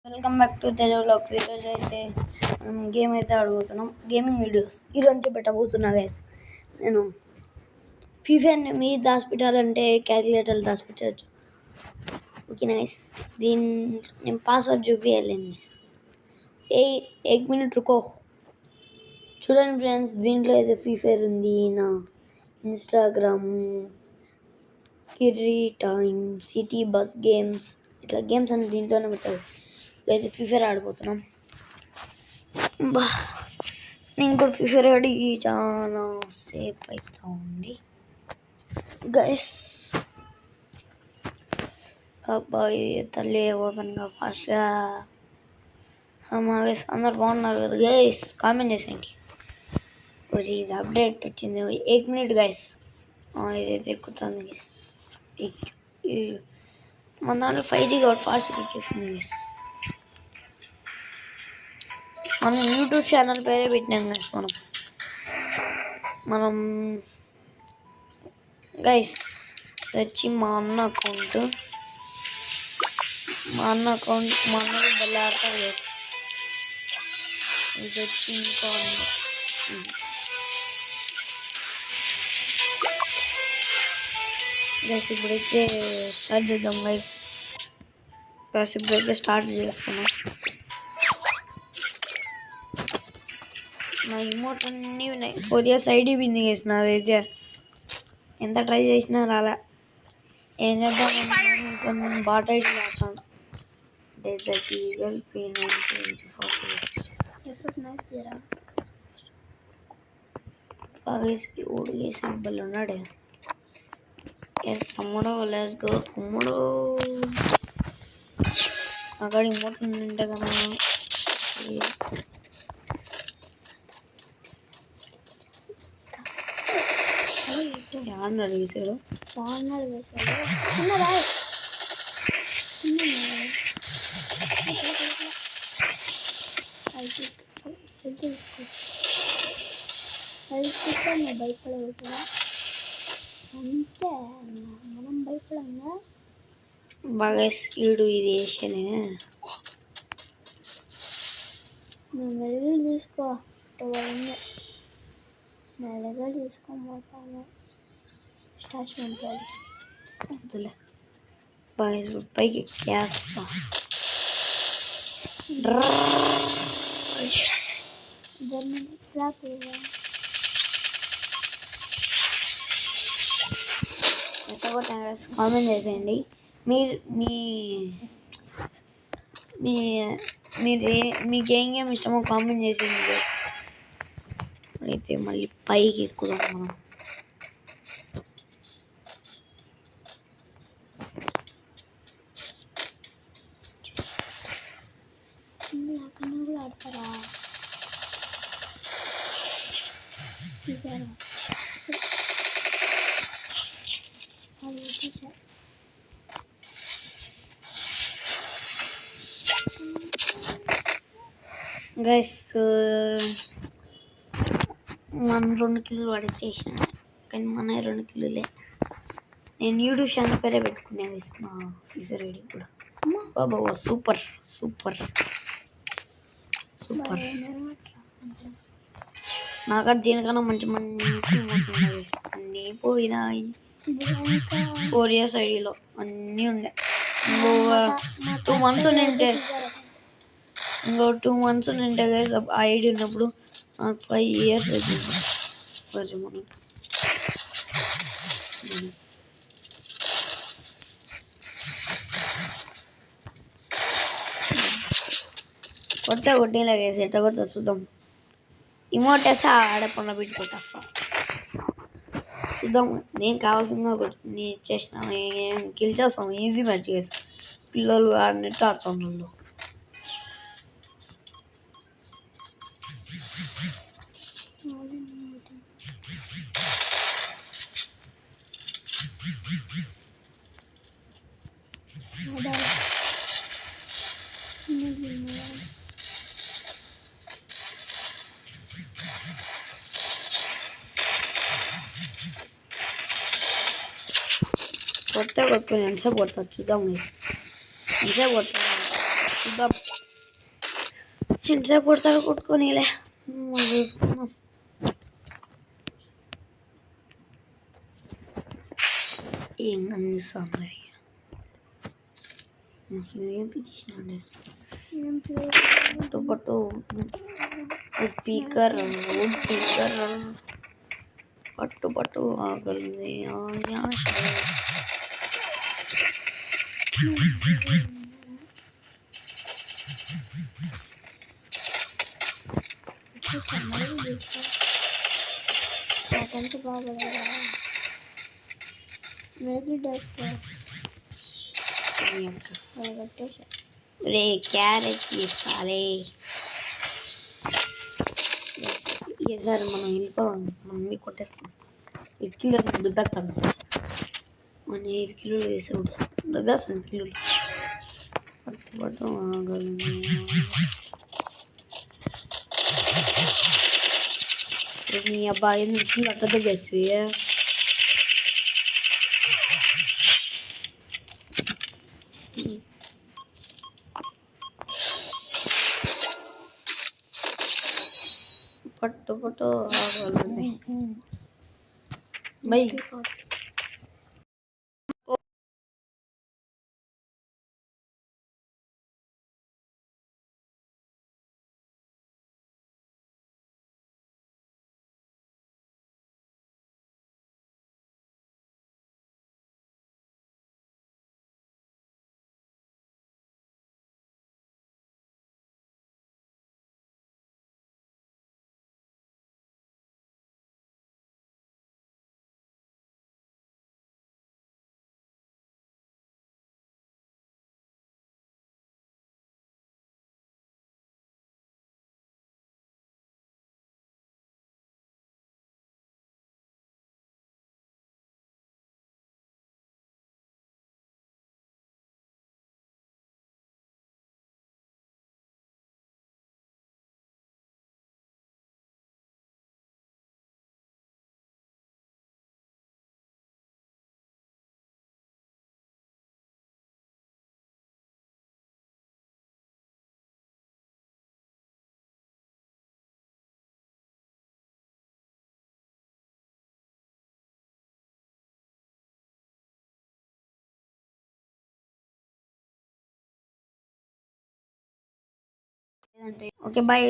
Welcome back to Teja vlogs. ఈరోజు అయితే మనం గేమ్ అయితే ఆడుగుతున్నాం, గేమింగ్ వీడియోస్ ఈరోజు పెట్టబోతున్నా గైస్. నేను ఫీఫాని మీ దాచిపెట్టాలంటే క్యాలిక్యులేటర్ దాచిపెట్టచ్చు. Okay nice. నేను పాస్వర్డ్ చూపించాలి గైస్. एक मिनट रुको. చూడండి ఫ్రెండ్స్, దీంట్లో అయితే ఫ్రీ ఫైర్ ఉంది, నా ఇన్స్టాగ్రామ్, కిరీ టైమ్, సిటీ బస్ గేమ్స్, ఇట్లా గేమ్స్ అన్ని దీంట్లోనే పెట్టాలి. ఇప్పుడైతే ఫ్రీ ఫైర్ ఆడిపోతున్నాం. నేను కూడా ఫ్రీ ఫైర్ ఆడి చాలా సేపు అవుతా ఉంది గైస్. అబ్బాయి తల్లి ఓపెన్గా ఫాస్ట్గా. గైస్ అందరు బాగున్నారు కదా గైస్? కామెంట్ చేసేయండి. ఇది అప్డేట్ వచ్చింది, 1 మినిట్ గైస్. ఇదైతే ఎక్కుతుంది గైస్. ఇది మన దాంట్లో 5G కాబట్టి ఫాస్ట్గా ఎక్కిస్తుంది గైస్. మనం యూట్యూబ్ ఛానల్ పేరే పెట్టినాం గైస్. మనం గైస్ వచ్చి మా అన్న అకౌంట్ మా అన్నది భలే ఆడతారు గైస్. ఇది వచ్చి ఇంకో గైస్. ఇప్పుడైతే స్టార్ట్ చేద్దాం గైస్. ఇప్పుడైతే స్టార్ట్ చేస్తున్నాం. నా ఇమోట్ అన్నీ ఉన్నాయి. 4 years ఐడి పోయింది గైస్ నాదైతే. ఎంత ట్రై చేసినా రాలే. ఏం చేద్దాం, బాట్ ఐడి ఆడతాను. డెజర్ట్ ఈగల్ బాగేసి ఊడిగేసి ఇబ్బంది ఉన్నాడే. తమ్ముడు లెట్స్ గో తమ్ముడు. అక్కడ ఇమోట్ ఉంటే కదా అడిగేసాడు. భయపడవుతుందా అంతే, మనం భయపడంగా. బాగా స్పీడు ఇది వేసానే. మేము మెరుగులు తీసుకో, మెరుగులు తీసుకొని పోతాము. స్టాచ్మెంట్ వద్దులే బాగా పైకి ఎక్కేస్తా. కామెంట్ చేసేయండి. మీకు ఏం గేమ్ ఇష్టమో కామెంట్ చేసేయండి. అయితే మళ్ళీ పైకి ఎక్కుదాం మనం. ఆడతారా? గైస్ మనం 2 కిలోలు పడితేసిన, కానీ మన 2 కిలోలే. నేను యూట్యూబ్ ఛానల్ పేరే పెట్టుకునే గైస్ నా ఫ్రీ ఫైర్ ఐడి కూడా. బాబా సూపర్ సూపర్ సూపర్. నాకడ దీనికన్నా మంచి ఉన్నాయి. అన్నీ పోయినాయి. 4 years ఐడిలో అన్నీ ఉండే. ఇంకో 2 months ఉంటే గైస్ ఆ ఐడి ఉన్నప్పుడు నాకు 5 years అయిపోయింది. మనం కొట్టేలా గైస్. ఎట్లా కొడతా చూద్దాం. ఇమోట్ వేస్తే ఆడకుండా పెట్టి కొట్టేస్తా చూద్దాం. నేను కావాల్సిందిగా నేను ఇచ్చేసిన కిల్ చేస్తాం. Easy match guys. పిల్లలు ఆడినట్టు ఆడతాం. వాళ్ళు కొట్టుకుని ఎంతసేపు కొడతా చూద్దాం. ఎంతసేపు కొడతా చూద్దాం ఎంతసేపు కొడతాడు కొట్టుకోనిలే చూసుకుందాం. ఏం అందిస్తాం రా ఏం పిచ్చేసినా పట్టు స్పీకర్ పట్టు ఆగలింది నాకంటే బాగా మెడికల్ డేస్లో అది కట్టేసా. రే క్యారెట్ తీసాలే సార్ మనం వెళ్ళిపోవాలి. మనం కొట్టేస్తాం 8 కిలోలు దుబ్బేస్తాడు. మన 5 కిలోలు వేసాడు దుబ్బేస్తాడు కిలోలు పట్టు ఆగలింది. నీ అబ్బాయి ఎందుకు అట్ట దుబ్బేసి పట్టు ఆగలింది. By okay bye.